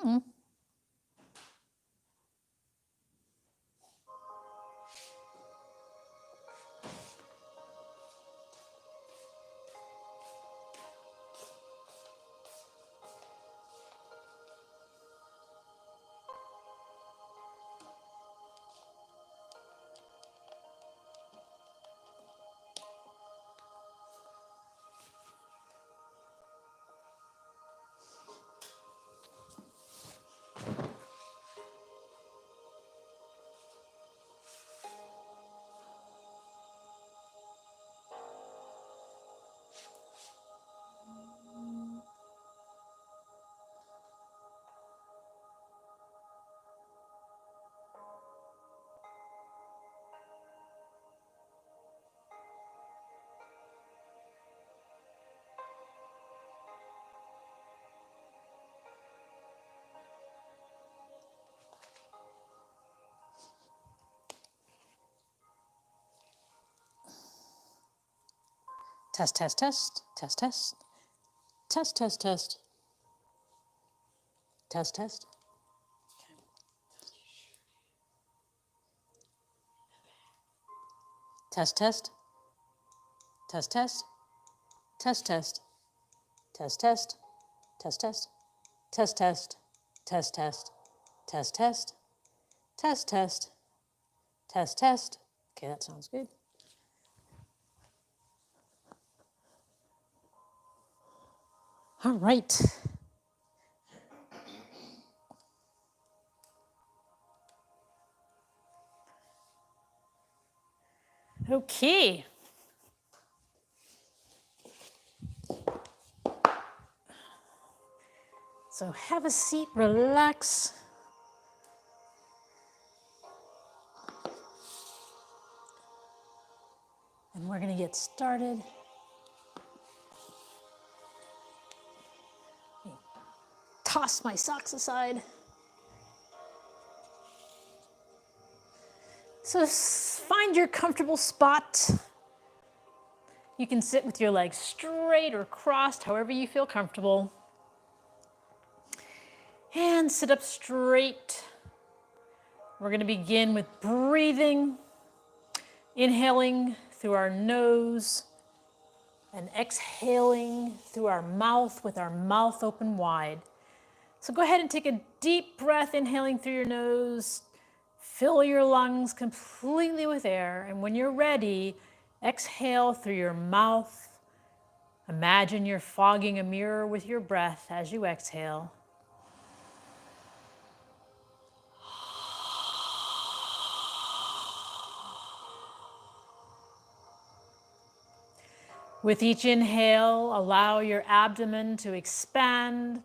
Mm-mm. Test, test, test, test, test, test, test, test, test, test. Test, test, test, test, test, test, test, test, test, test, test, test, test, test, test, test, test, test, test, test. Okay, that sounds good. All right. Okay. So have a seat, relax. And we're going to get started. Toss my socks aside. So find your comfortable spot. You can sit with your legs straight or crossed, however you feel comfortable. And sit up straight. We're going to begin with breathing, inhaling through our nose and exhaling through our mouth with our mouth open wide. So go ahead and take a deep breath, inhaling through your nose. Fill your lungs completely with air. And when you're ready, exhale through your mouth. Imagine you're fogging a mirror with your breath as you exhale. With each inhale, allow your abdomen to expand.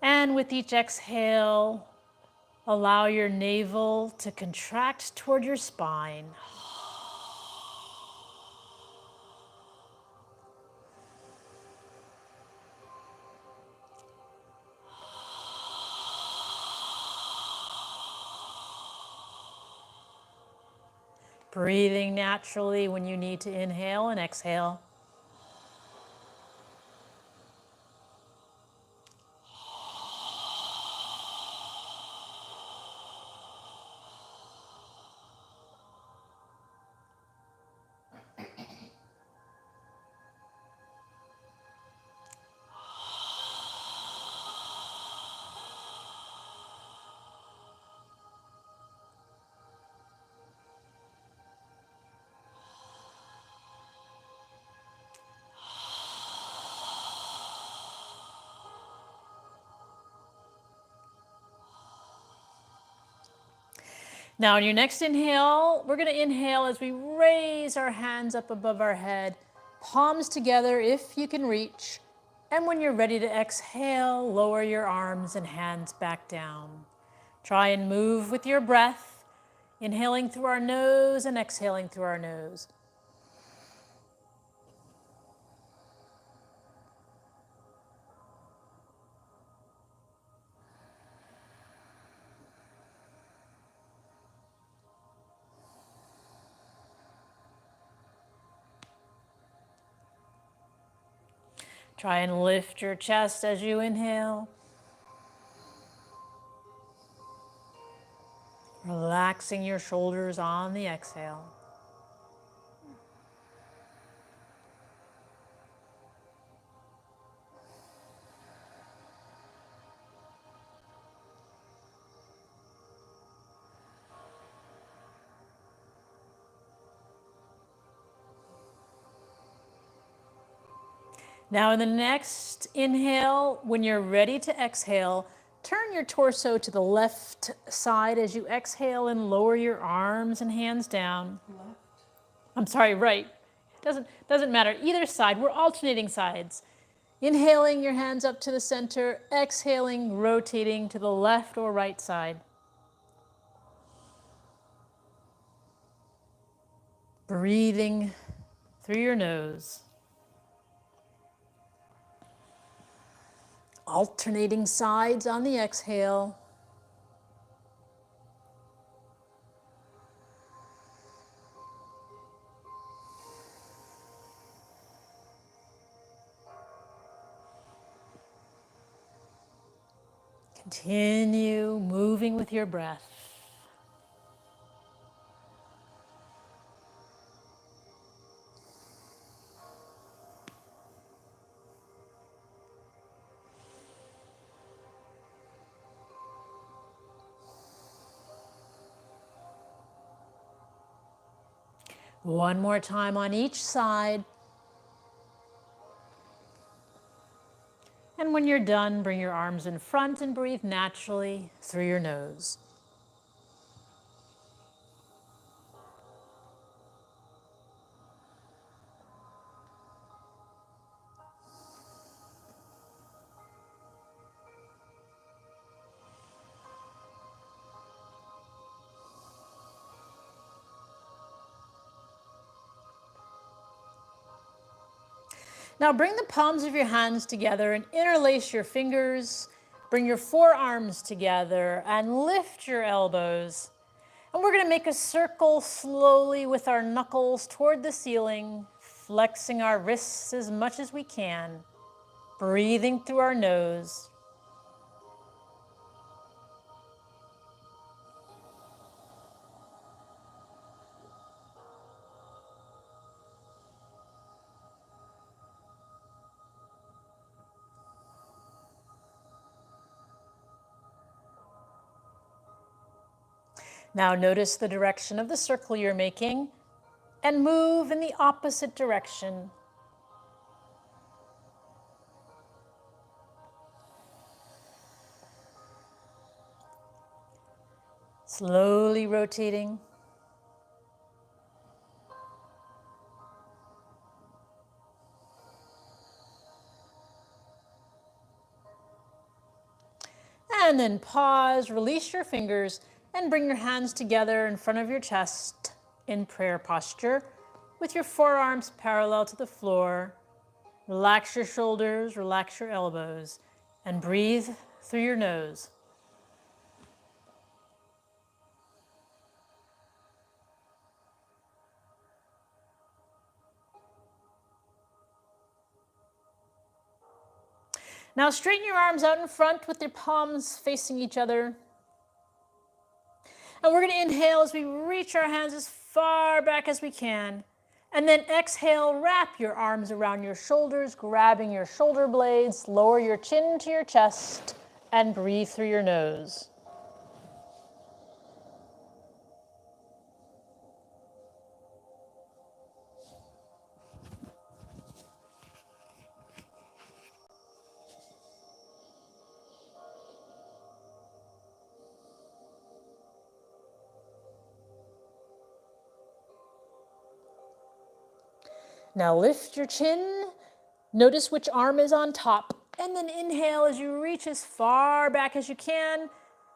And with each exhale, allow your navel to contract toward your spine. Breathing naturally when you need to inhale and exhale. Now on your next inhale, we're going to inhale as we raise our hands up above our head, palms together if you can reach. And when you're ready to exhale, lower your arms and hands back down. Try and move with your breath, inhaling through our nose and exhaling through our nose. Try and lift your chest as you inhale. Relaxing your shoulders on the exhale. Now in the next inhale, when you're ready to exhale, turn your torso to the left side as you exhale and lower your arms and hands down. Left. I'm sorry, right. Doesn't matter. Either side, we're alternating sides. Inhaling your hands up to the center, exhaling, rotating to the left or right side. Breathing through your nose. Alternating sides on the exhale. Continue moving with your breath. One more time on each side. And when you're done, bring your arms in front and breathe naturally through your nose. Now bring the palms of your hands together and interlace your fingers. Bring your forearms together and lift your elbows. And we're going to make a circle slowly with our knuckles toward the ceiling, flexing our wrists as much as we can, breathing through our nose. Now notice the direction of the circle you're making and move in the opposite direction. Slowly rotating. And then pause, release your fingers, and bring your hands together in front of your chest in prayer posture with your forearms parallel to the floor. Relax your shoulders, relax your elbows, and breathe through your nose. Now straighten your arms out in front with your palms facing each other. And we're going to inhale as we reach our hands as far back as we can. And then exhale, wrap your arms around your shoulders, grabbing your shoulder blades, lower your chin to your chest, and breathe through your nose. Now lift your chin, notice which arm is on top, and then inhale as you reach as far back as you can.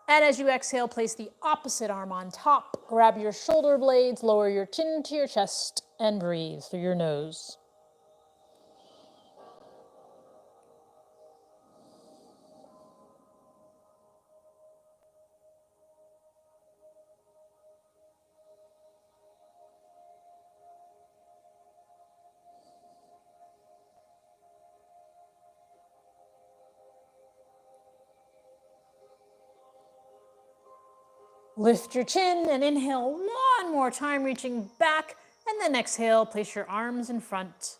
And as you exhale, place the opposite arm on top. Grab your shoulder blades, lower your chin to your chest, and breathe through your nose. Lift your chin and inhale one more time, reaching back, and then exhale, place your arms in front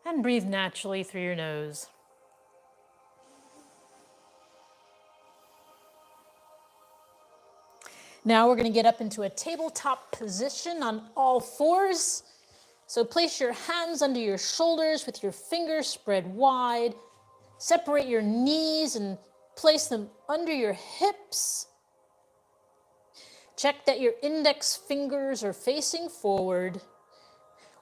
and breathe naturally through your nose. Now we're going to get up into a tabletop position on all fours. So place your hands under your shoulders with your fingers spread wide. Separate your knees and place them under your hips. Check that your index fingers are facing forward.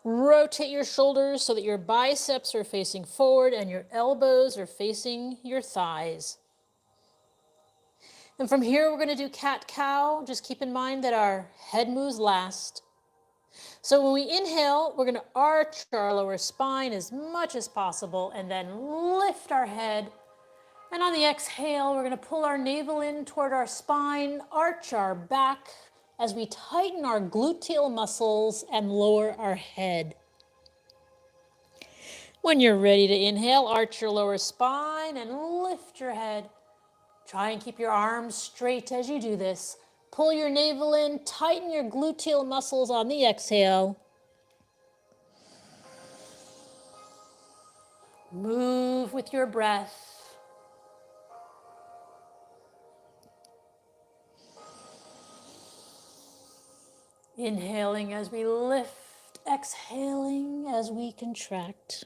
Rotate your shoulders so that your biceps are facing forward and your elbows are facing your thighs. And from here, we're going to do cat-cow. Just keep in mind that our head moves last. So when we inhale, we're going to arch our lower spine as much as possible and then lift our head. And on the exhale, we're going to pull our navel in toward our spine, arch our back as we tighten our gluteal muscles and lower our head. When you're ready to inhale, arch your lower spine and lift your head. Try and keep your arms straight as you do this. Pull your navel in, tighten your gluteal muscles on the exhale. Move with your breath. Inhaling as we lift, exhaling as we contract.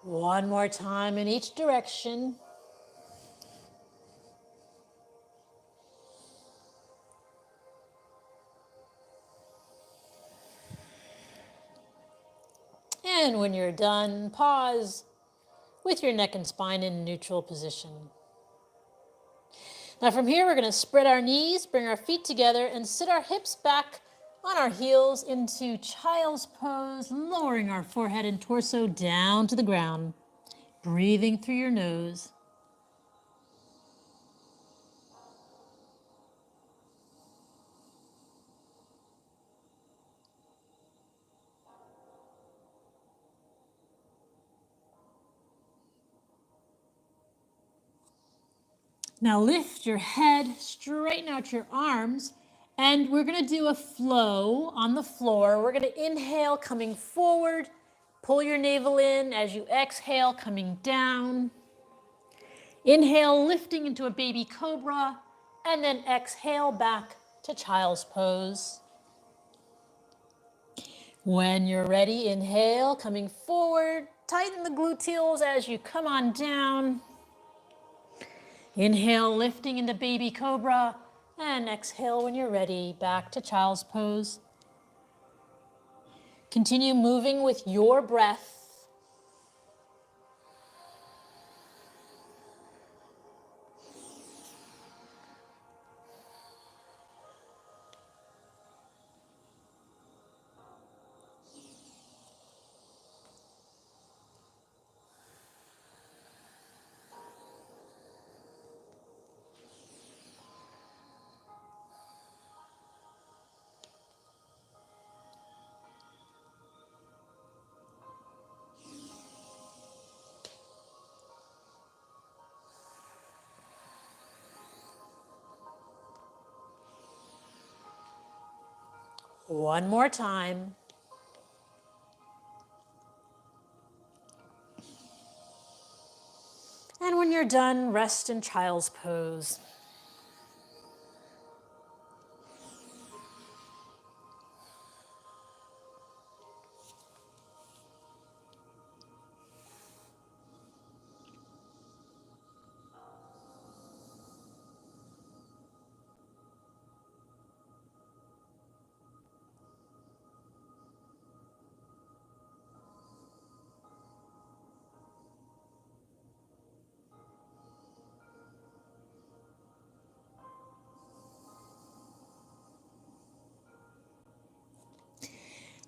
One more time in each direction. And when you're done, pause with your neck and spine in neutral position. Now from here, we're going to spread our knees, bring our feet together, and sit our hips back on our heels into child's pose, lowering our forehead and torso down to the ground, breathing through your nose. Now lift your head, straighten out your arms, and we're going to do a flow on the floor. We're going to inhale, coming forward. Pull your navel in as you exhale, coming down. Inhale, lifting into a baby cobra, and then exhale back to child's pose. When you're ready, inhale, coming forward. Tighten the gluteals as you come on down. Inhale, lifting into baby cobra, and exhale when you're ready, back to child's pose. Continue moving with your breath. One more time. And when you're done, rest in child's pose.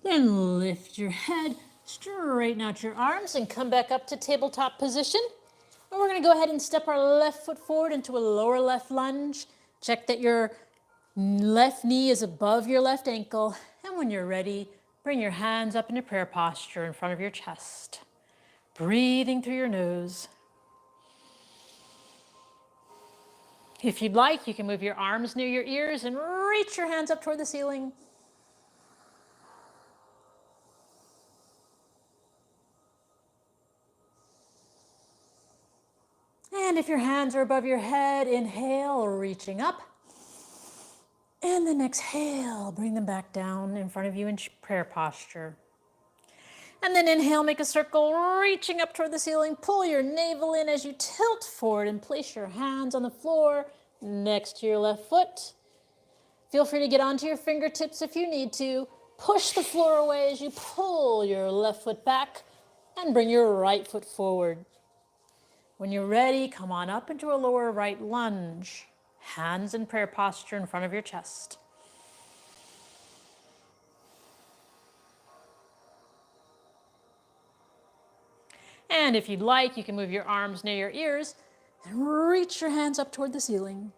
Then lift your head, Straighten out your arms and come back up to tabletop position. And we're going to go ahead and step our left foot forward into a lower left lunge. Check that your left knee is above your left ankle. And when you're ready, bring your hands up into prayer posture in front of your chest. Breathing through your nose. If you'd like, you can move your arms near your ears and reach your hands up toward the ceiling. And if your hands are above your head, inhale, reaching up. And then exhale, bring them back down in front of you in prayer posture. And then inhale, make a circle, reaching up toward the ceiling. Pull your navel in as you tilt forward and place your hands on the floor next to your left foot. Feel free to get onto your fingertips if you need to. Push the floor away as you pull your left foot back and bring your right foot forward. When you're ready, come on up into a lower right lunge. Hands in prayer posture in front of your chest. And if you'd like, you can move your arms near your ears and reach your hands up toward the ceiling.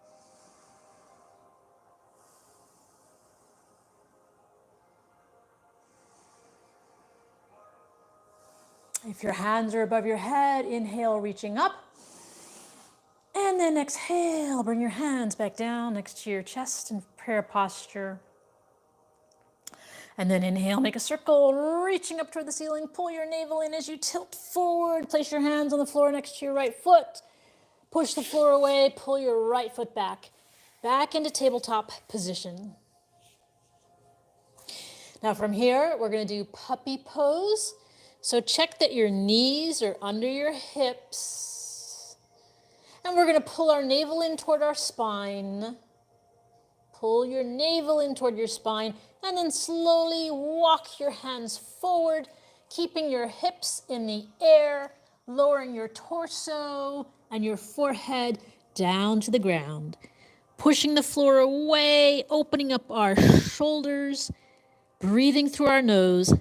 If your hands are above your head, inhale, reaching up. And then exhale, bring your hands back down next to your chest in prayer posture. And then inhale, make a circle, reaching up toward the ceiling. Pull your navel in as you tilt forward. Place your hands on the floor next to your right foot. Push the floor away, pull your right foot back into tabletop position. Now from here, we're going to do puppy pose. So check that your knees are under your hips. And we're going to pull our navel in toward our spine. Pull your navel in toward your spine, and then slowly walk your hands forward, keeping your hips in the air, lowering your torso and your forehead down to the ground. Pushing the floor away, opening up our shoulders, breathing through our nose.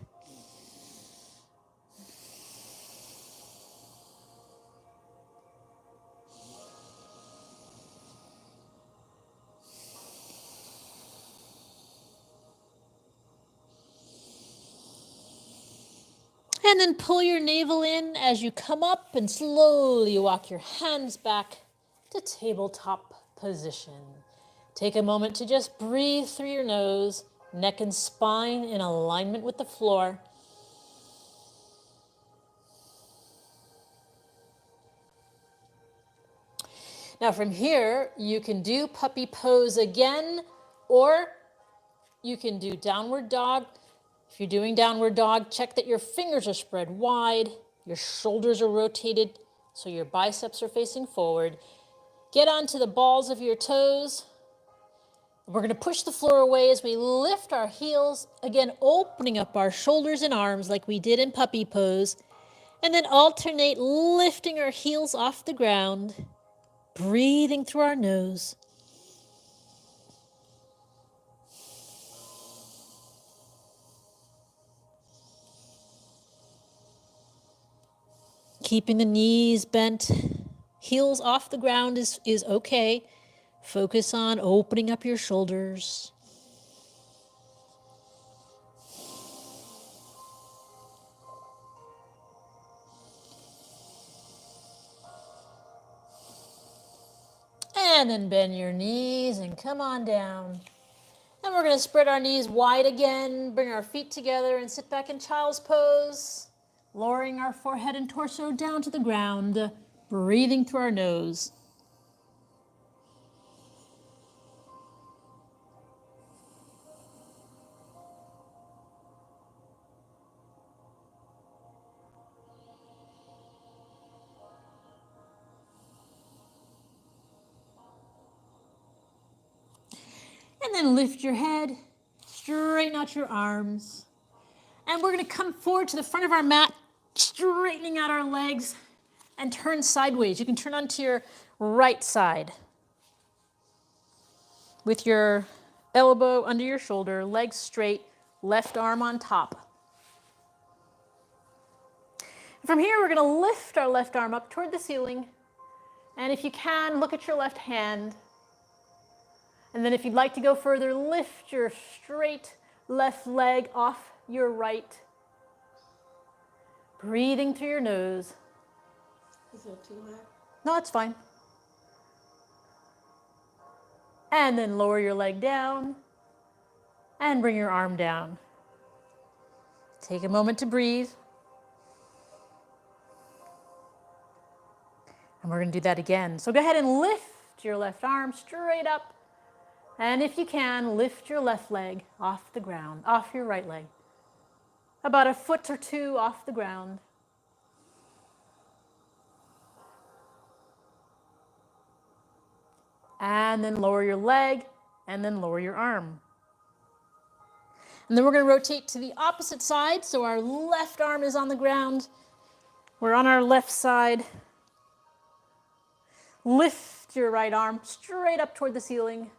And then pull your navel in as you come up and slowly walk your hands back to tabletop position. Take a moment to just breathe through your nose, neck and spine in alignment with the floor. Now from here, you can do puppy pose again, or you can do downward dog. If you're doing downward dog, check that your fingers are spread wide, your shoulders are rotated so your biceps are facing forward. Get onto the balls of your toes. We're going to push the floor away as we lift our heels, again opening up our shoulders and arms like we did in puppy pose, and then alternate lifting our heels off the ground, breathing through our nose. Keeping the knees bent, heels off the ground is okay. Focus on opening up your shoulders. And then bend your knees and come on down. And we're going to spread our knees wide again, bring our feet together and sit back in child's pose, lowering our forehead and torso down to the ground, breathing through our nose. And then lift your head, straighten out your arms. And we're going to come forward to the front of our mat, straightening out our legs and turn sideways. You can turn onto your right side with your elbow under your shoulder, legs straight, left arm on top. From here, we're going to lift our left arm up toward the ceiling. And if you can, look at your left hand. And then if you'd like to go further, lift your straight left leg off your right. Breathing through your nose. Is that too high? No, it's fine. And then lower your leg down and bring your arm down. Take a moment to breathe. And we're going to do that again. So go ahead and lift your left arm straight up. And if you can, lift your left leg off the ground, off your right leg. About a foot or two off the ground. And then lower your leg, and then lower your arm. And then we're going to rotate to the opposite side, so our left arm is on the ground. We're on our left side. Lift your right arm straight up toward the ceiling.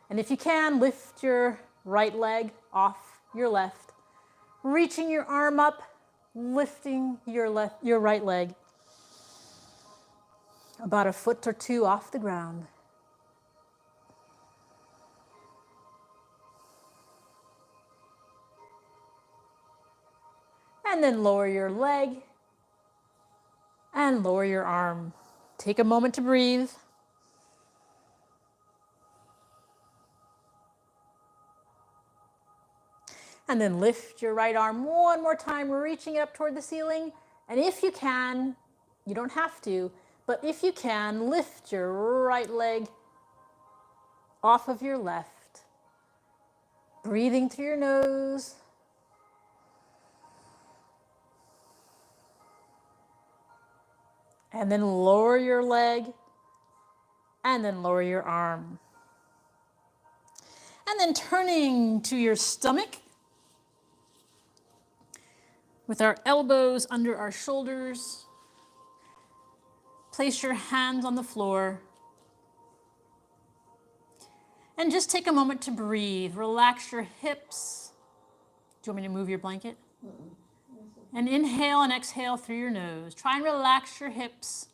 And if you can, lift your right leg off your left. Reaching your arm up, lifting your right leg. About a foot or two off the ground. And then lower your leg and lower your arm. Take a moment to breathe. And then lift your right arm one more time, reaching up toward the ceiling. And if you can, you don't have to, but if you can, lift your right leg off of your left. Breathing through your nose. And then lower your leg. And then lower your arm. And then turning to your stomach. With our elbows under our shoulders. Place your hands on the floor. And just take a moment to breathe. Relax your hips. Do you want me to move your blanket? And inhale and exhale through your nose. Try and relax your hips.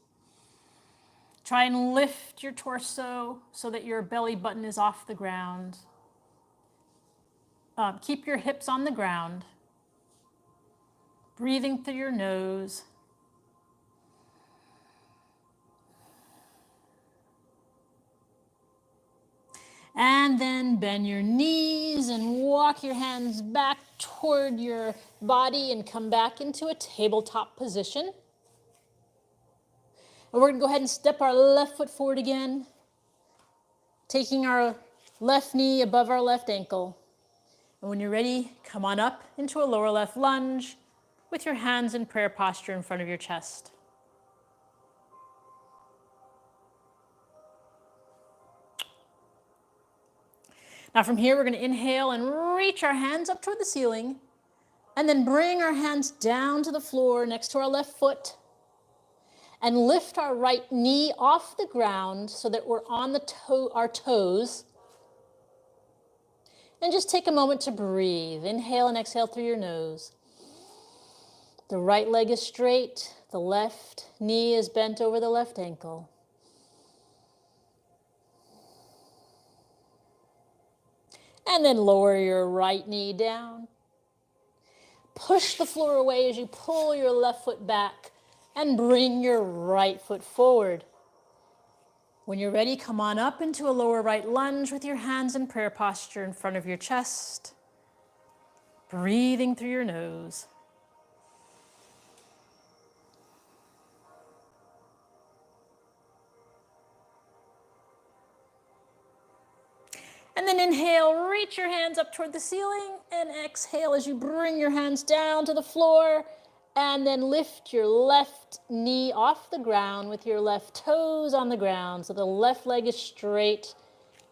Try and lift your torso so that your belly button is off the ground. Keep your hips on the ground. Breathing through your nose. And then bend your knees and walk your hands back toward your body and come back into a tabletop position. And we're going to go ahead and step our left foot forward again, taking our left knee above our left ankle. And when you're ready, come on up into a lower left lunge with your hands in prayer posture in front of your chest. Now from here, we're going to inhale and reach our hands up toward the ceiling, and then bring our hands down to the floor next to our left foot, and lift our right knee off the ground so that we're on our toes. And just take a moment to breathe. Inhale and exhale through your nose. The right leg is straight. The left knee is bent over the left ankle. And then lower your right knee down. Push the floor away as you pull your left foot back and bring your right foot forward. When you're ready, come on up into a lower right lunge with your hands in prayer posture in front of your chest. Breathing through your nose. And then inhale, reach your hands up toward the ceiling, and exhale as you bring your hands down to the floor, and then lift your left knee off the ground with your left toes on the ground so the left leg is straight,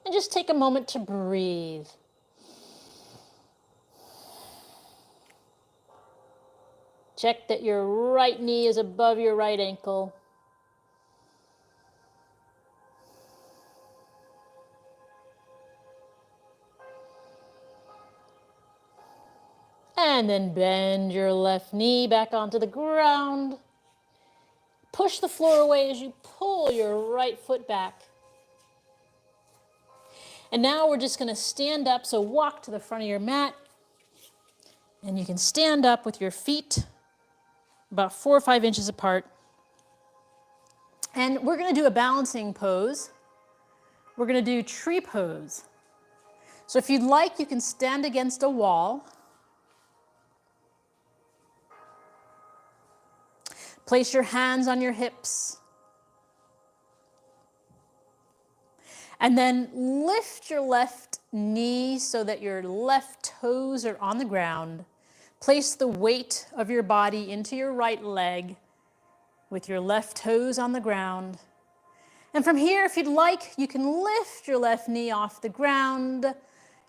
and just take a moment to breathe. Check that your right knee is above your right ankle. And then bend your left knee back onto the ground. Push the floor away as you pull your right foot back. And now we're just going to stand up, so walk to the front of your mat. And you can stand up with your feet about 4 or 5 inches apart. And we're going to do a balancing pose. We're going to do tree pose. So if you'd like, you can stand against a wall. Place your hands on your hips. And then lift your left knee so that your left toes are on the ground. Place the weight of your body into your right leg with your left toes on the ground. And from here, if you'd like, you can lift your left knee off the ground.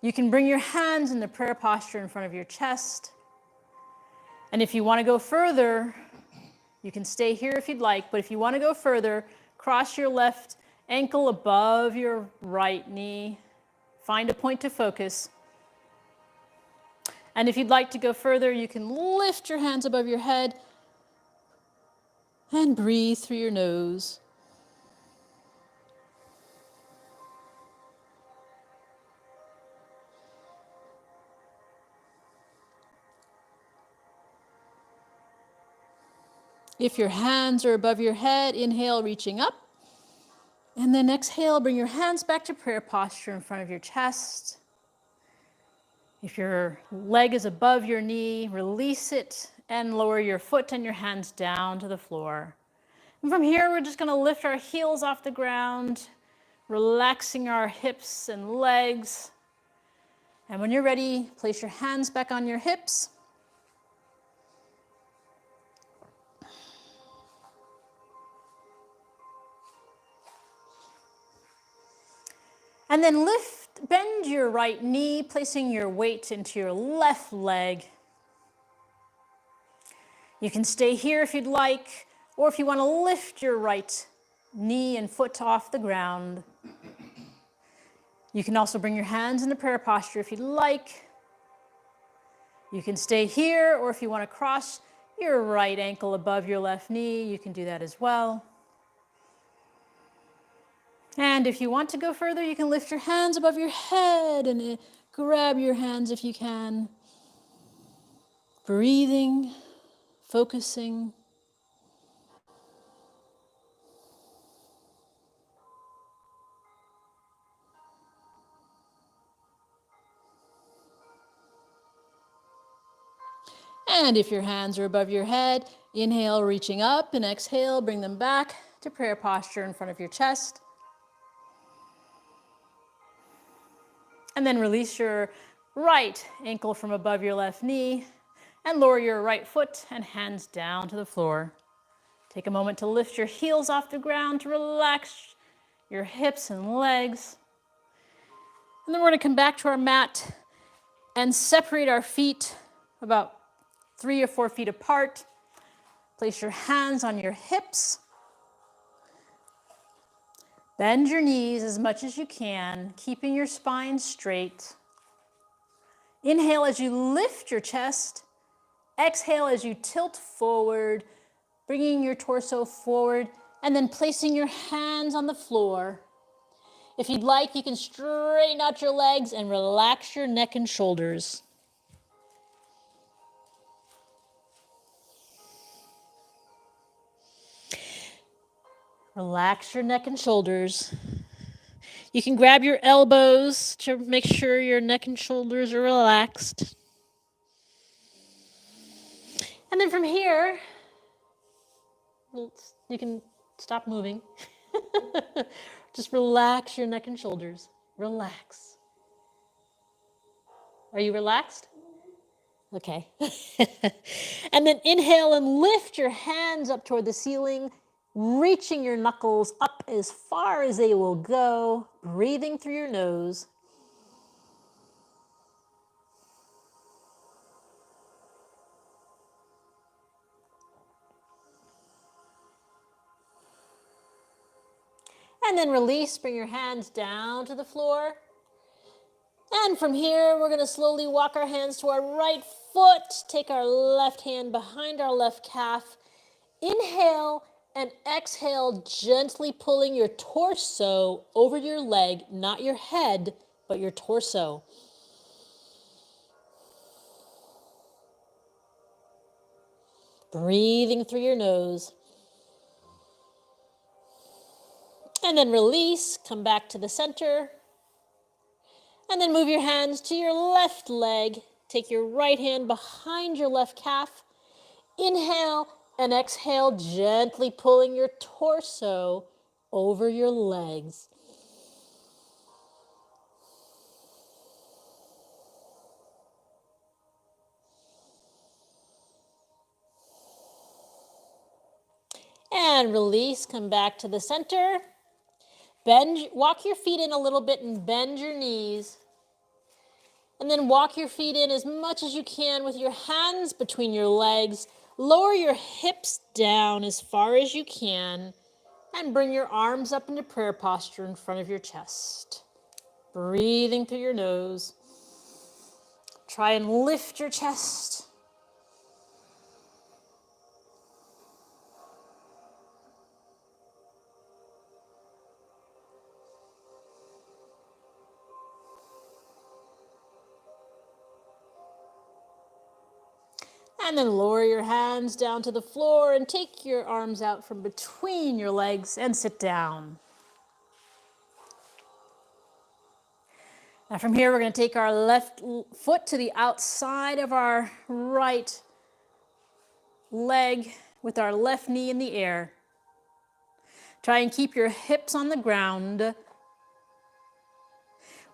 You can bring your hands into prayer posture in front of your chest. And if you want to go further, you can stay here if you'd like, but if you want to go further, cross your left ankle above your right knee. Find a point to focus. And if you'd like to go further, you can lift your hands above your head and breathe through your nose. If your hands are above your head, inhale, reaching up. And then exhale, bring your hands back to prayer posture in front of your chest. If your leg is above your knee, release it and lower your foot and your hands down to the floor. And from here, we're just going to lift our heels off the ground, relaxing our hips and legs. And when you're ready, place your hands back on your hips. And then bend your right knee, placing your weight into your left leg. You can stay here if you'd like, or if you want to lift your right knee and foot off the ground. You can also bring your hands into prayer posture if you'd like. You can stay here, or if you want to cross your right ankle above your left knee, you can do that as well. And if you want to go further, you can lift your hands above your head and grab your hands if you can. Breathing, focusing. And if your hands are above your head, inhale, reaching up, and exhale, bring them back to prayer posture in front of your chest. And then release your right ankle from above your left knee and lower your right foot and hands down to the floor. Take a moment to lift your heels off the ground to relax your hips and legs. And then we're going to come back to our mat and separate our feet about 3 or 4 feet apart. Place your hands on your hips. Bend your knees as much as you can, keeping your spine straight. Inhale as you lift your chest. Exhale as you tilt forward, bringing your torso forward, and then placing your hands on the floor. If you'd like, you can straighten out your legs and relax your neck and shoulders. Relax your neck and shoulders. You can grab your elbows to make sure your neck and shoulders are relaxed. And then from here, you can stop moving. Just relax your neck and shoulders. Relax. Are you relaxed? Okay. And then inhale and lift your hands up toward the ceiling, reaching your knuckles up as far as they will go, breathing through your nose. And then release, bring your hands down to the floor. And from here, we're going to slowly walk our hands to our right foot. Take our left hand behind our left calf. Inhale and exhale, gently pulling your torso over your leg, not your head, but your torso. Breathing through your nose. And then release, come back to the center. And then move your hands to your left leg. Take your right hand behind your left calf. Inhale and exhale, gently pulling your torso over your legs. And release, come back to the center. Bend, walk your feet in a little bit and bend your knees. And then walk your feet in as much as you can with your hands between your legs. Lower your hips down as far as you can. And bring your arms up into prayer posture in front of your chest. Breathing through your nose. Try and lift your chest. And then lower your hands down to the floor and take your arms out from between your legs and sit down. Now from here, we're going to take our left foot to the outside of our right leg with our left knee in the air. Try and keep your hips on the ground.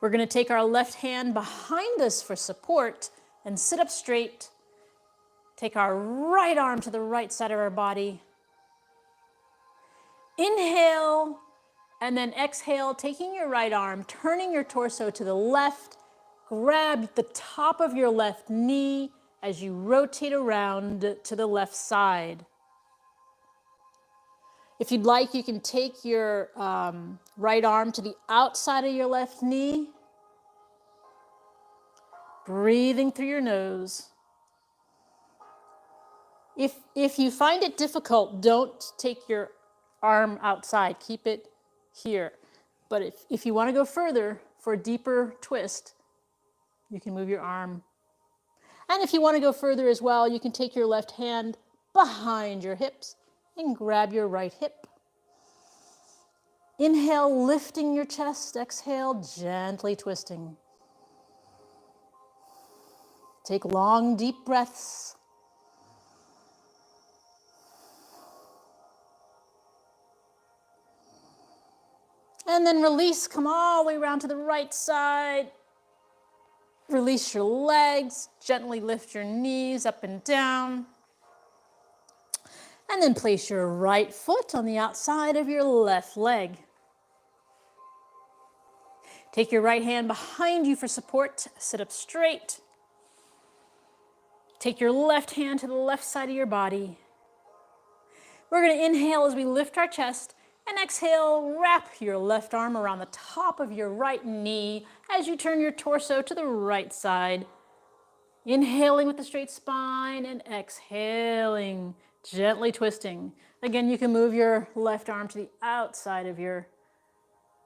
We're going to take our left hand behind us for support and sit up straight. Take our right arm to the right side of our body. Inhale, and then exhale, taking your right arm, turning your torso to the left. Grab the top of your left knee as you rotate around to the left side. If you'd like, you can take your right arm to the outside of your left knee. Breathing through your nose. If you find it difficult, don't take your arm outside. Keep it here. But if you want to go further for a deeper twist, you can move your arm. And if you want to go further as well, you can take your left hand behind your hips and grab your right hip. Inhale, lifting your chest. Exhale, gently twisting. Take long, deep breaths. And then release, come all the way around to the right side. Release your legs, gently lift your knees up and down. And then place your right foot on the outside of your left leg. Take your right hand behind you for support, sit up straight. Take your left hand to the left side of your body. We're going to inhale as we lift our chest. And exhale, wrap your left arm around the top of your right knee as you turn your torso to the right side. Inhaling with a straight spine and exhaling, gently twisting. Again, you can move your left arm to the outside of your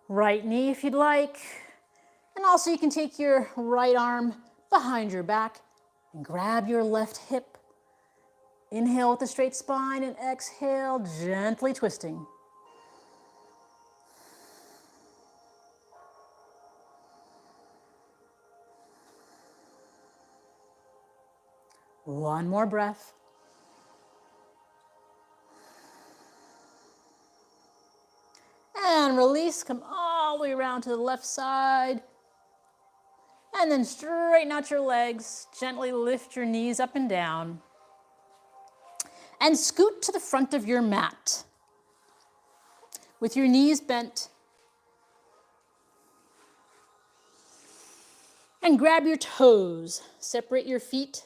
right knee if you'd like. And also you can take your right arm behind your back and grab your left hip. Inhale with a straight spine and exhale, gently twisting. One more breath. And release, come all the way around to the left side. And then straighten out your legs. Gently lift your knees up and down. And scoot to the front of your mat. With your knees bent. And grab your toes. Separate your feet.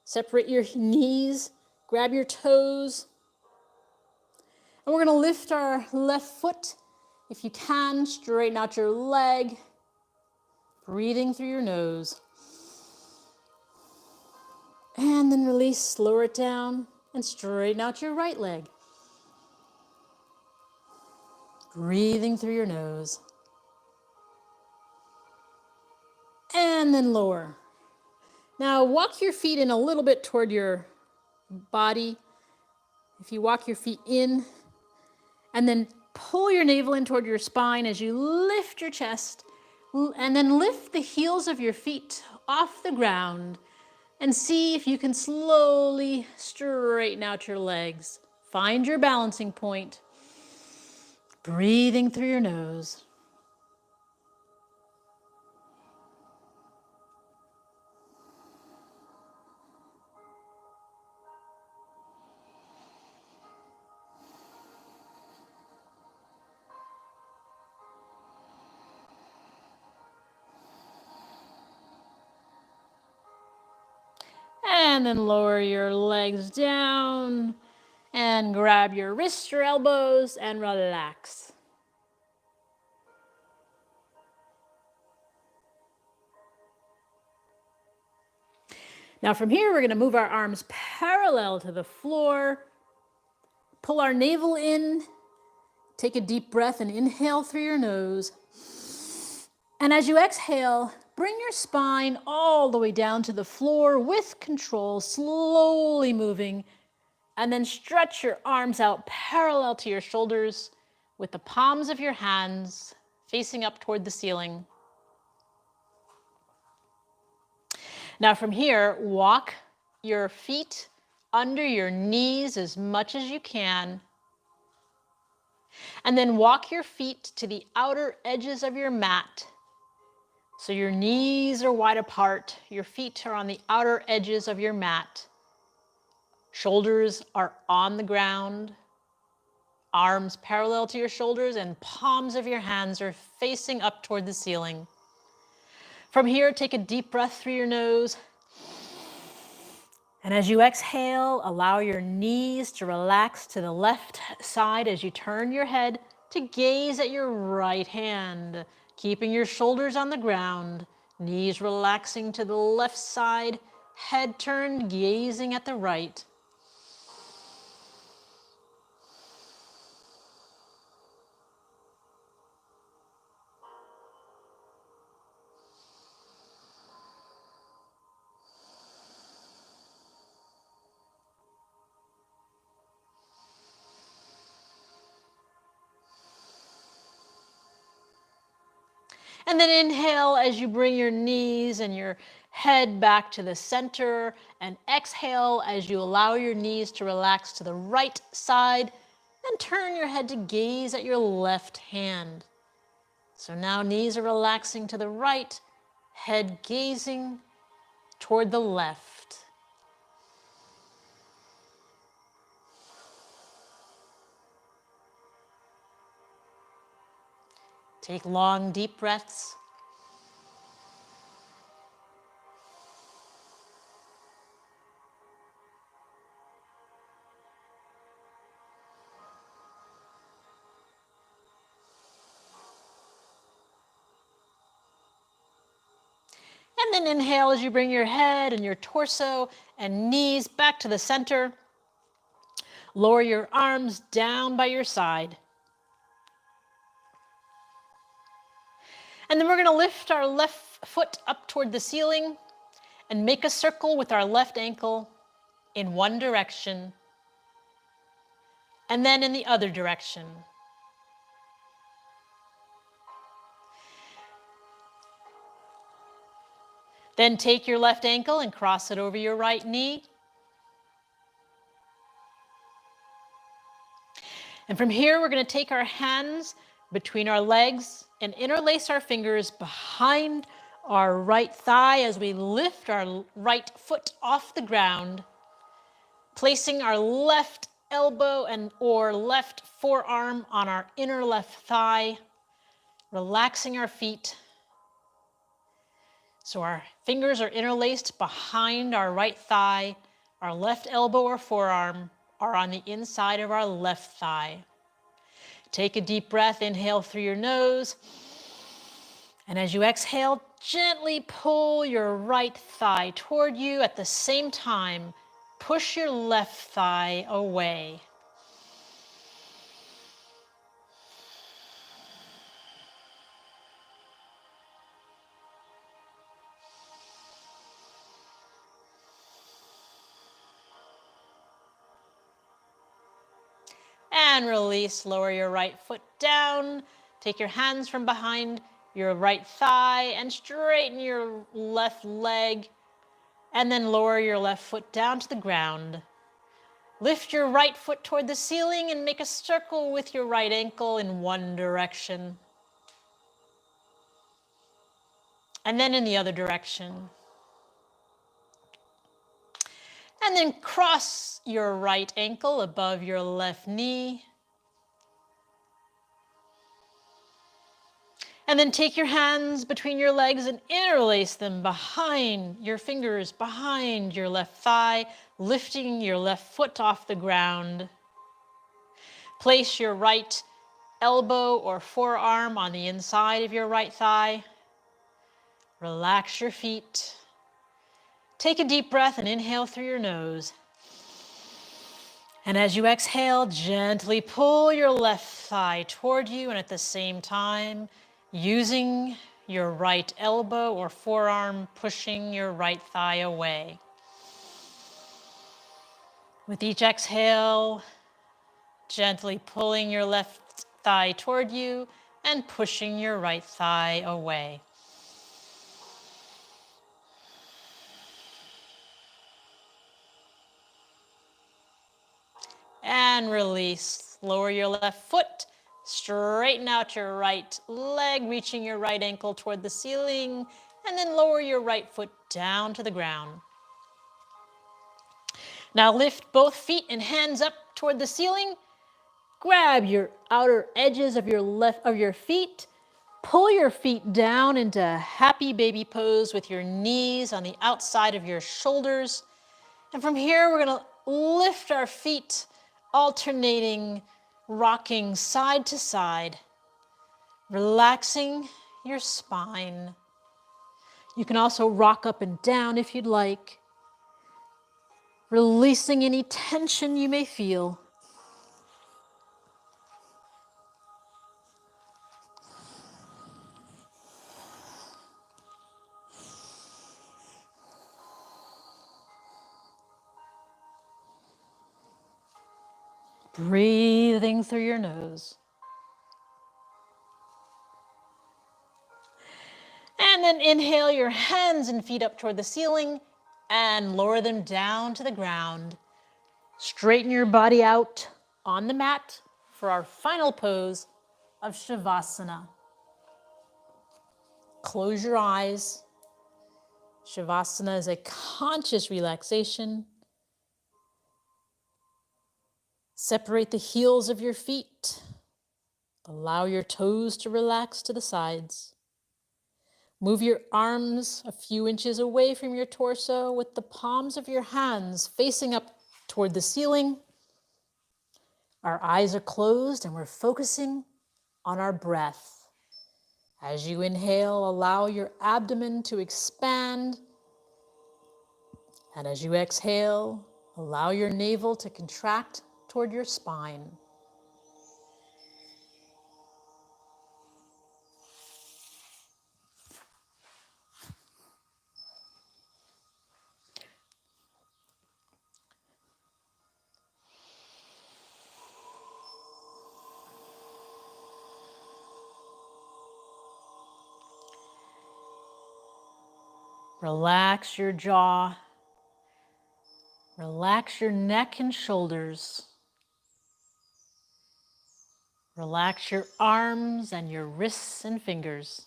Separate your knees, grab your toes. And we're going to lift our left foot. If you can, straighten out your leg. Breathing through your nose. And then release, lower it down, and straighten out your right leg. Breathing through your nose. And then lower. Now walk your feet in a little bit toward your body. If you walk your feet in, and then pull your navel in toward your spine as you lift your chest, and then lift the heels of your feet off the ground, and see if you can slowly straighten out your legs. Find your balancing point. Breathing through your nose. And then lower your legs down and grab your wrists or elbows and relax. Now from here, we're going to move our arms parallel to the floor. Pull our navel in. Take a deep breath and inhale through your nose. And as you exhale, bring your spine all the way down to the floor with control, slowly moving. And then stretch your arms out parallel to your shoulders with the palms of your hands facing up toward the ceiling. Now from here, walk your feet under your knees as much as you can. And then walk your feet to the outer edges of your mat. So your knees are wide apart. Your feet are on the outer edges of your mat. Shoulders are on the ground. Arms parallel to your shoulders and palms of your hands are facing up toward the ceiling. From here, take a deep breath through your nose. And as you exhale, allow your knees to relax to the left side as you turn your head to gaze at your right hand, keeping your shoulders on the ground, knees relaxing to the left side, head turned, gazing at the right. And then inhale as you bring your knees and your head back to the center, and exhale as you allow your knees to relax to the right side, and turn your head to gaze at your left hand. So now knees are relaxing to the right, head gazing toward the left. Take long, deep breaths. And then inhale as you bring your head and your torso and knees back to the center. Lower your arms down by your side. And then we're going to lift our left foot up toward the ceiling and make a circle with our left ankle in one direction and then in the other direction. Then take your left ankle and cross it over your right knee. And from here, we're going to take our hands between our legs and interlace our fingers behind our right thigh as we lift our right foot off the ground, placing our left elbow or left forearm on our inner left thigh, relaxing our feet. So our fingers are interlaced behind our right thigh, our left elbow or forearm are on the inside of our left thigh. Take a deep breath, inhale through your nose, And as you exhale, gently pull your right thigh toward you. At the same time, push your left thigh away. And release, lower your right foot down. Take your hands from behind your right thigh and straighten your left leg. And then lower your left foot down to the ground. Lift your right foot toward the ceiling and make a circle with your right ankle in one direction. And then in the other direction. And then cross your right ankle above your left knee. And then take your hands between your legs and interlace them behind your fingers, behind your left thigh, lifting your left foot off the ground. Place your right elbow or forearm on the inside of your right thigh. Relax your feet. Take a deep breath and inhale through your nose. And as you exhale, gently pull your left thigh toward you, and at the same time, using your right elbow or forearm, pushing your right thigh away. With each exhale, gently pulling your left thigh toward you and pushing your right thigh away. And release. Lower your left foot. Straighten out your right leg, reaching your right ankle toward the ceiling. And then lower your right foot down to the ground. Now lift both feet and hands up toward the ceiling. Grab your outer edges of your feet. Pull your feet down into happy baby pose with your knees on the outside of your shoulders. And from here, we're going to lift our feet, alternating, rocking side to side, relaxing your spine. You can also rock up and down if you'd like, releasing any tension you may feel. Breathing through your nose. And then inhale your hands and feet up toward the ceiling and lower them down to the ground. Straighten your body out on the mat for our final pose of Shavasana. Close your eyes. Shavasana is a conscious relaxation. Separate the heels of your feet. Allow your toes to relax to the sides. Move your arms a few inches away from your torso with the palms of your hands facing up toward the ceiling. Our eyes are closed and we're focusing on our breath. As you inhale, allow your abdomen to expand. And as you exhale, allow your navel to contract toward your spine. Relax your jaw. Relax your neck and shoulders. Relax your arms and your wrists and fingers.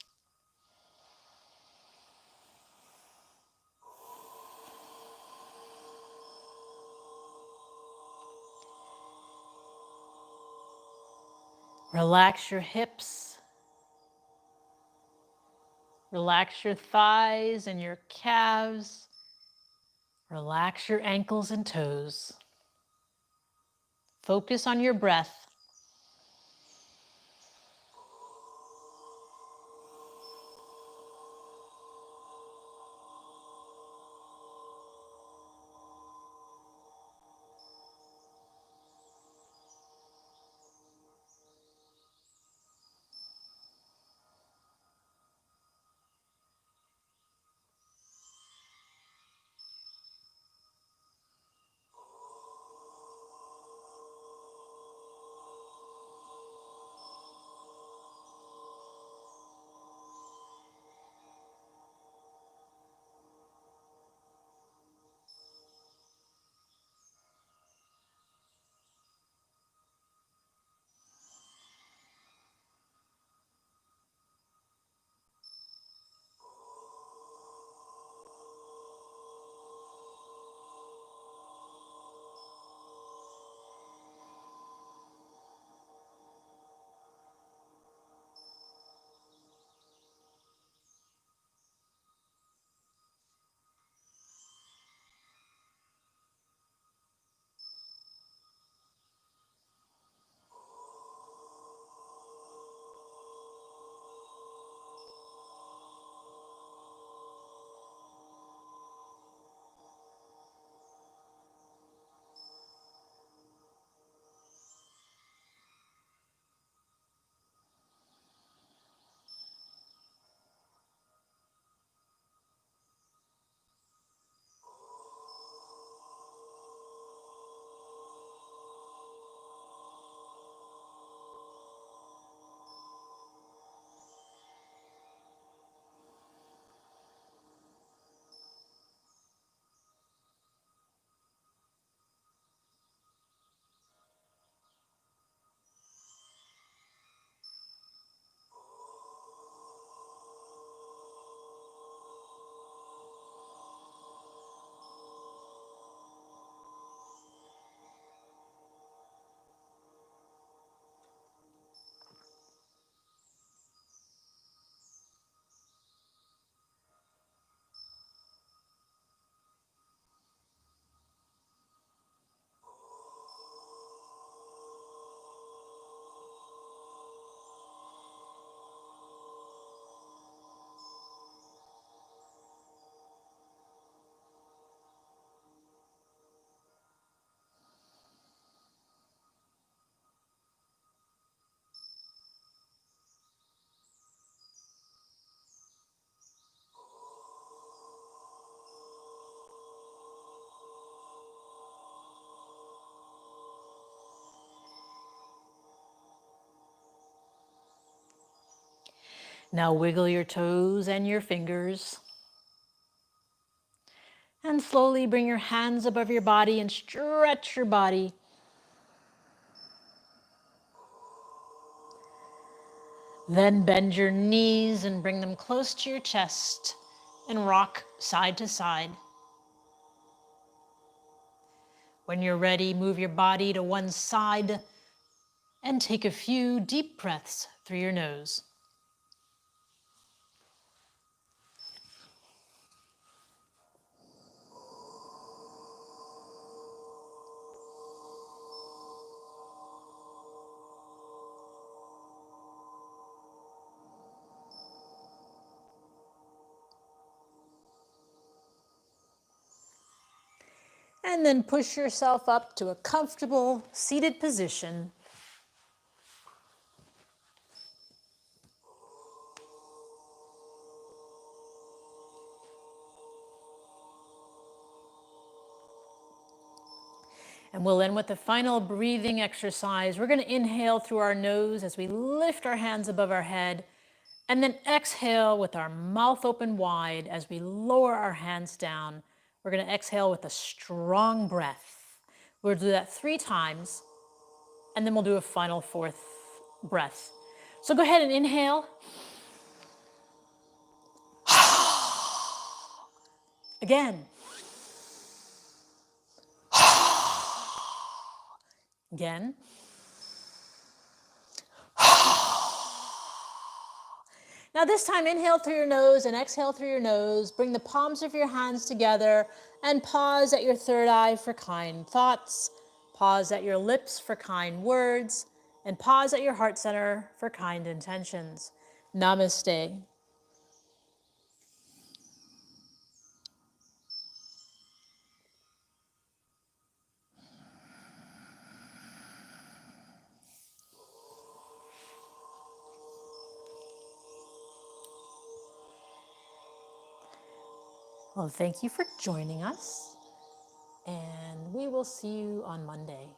Relax your hips. Relax your thighs and your calves. Relax your ankles and toes. Focus on your breath. Now wiggle your toes and your fingers. And slowly bring your hands above your body and stretch your body. Then bend your knees and bring them close to your chest and rock side to side. When you're ready, move your body to one side and take a few deep breaths through your nose. And then push yourself up to a comfortable seated position. And we'll end with the final breathing exercise. We're going to inhale through our nose as we lift our hands above our head, and then exhale with our mouth open wide as we lower our hands down. We're going to exhale with a strong breath. We'll do that 3 times, and then we'll do a final 4th breath. So go ahead and inhale. Again. Again. Now this time, inhale through your nose and exhale through your nose. Bring the palms of your hands together and pause at your third eye for kind thoughts. Pause at your lips for kind words. And pause at your heart center for kind intentions. Namaste. Well, thank you for joining us, and we will see you on Monday.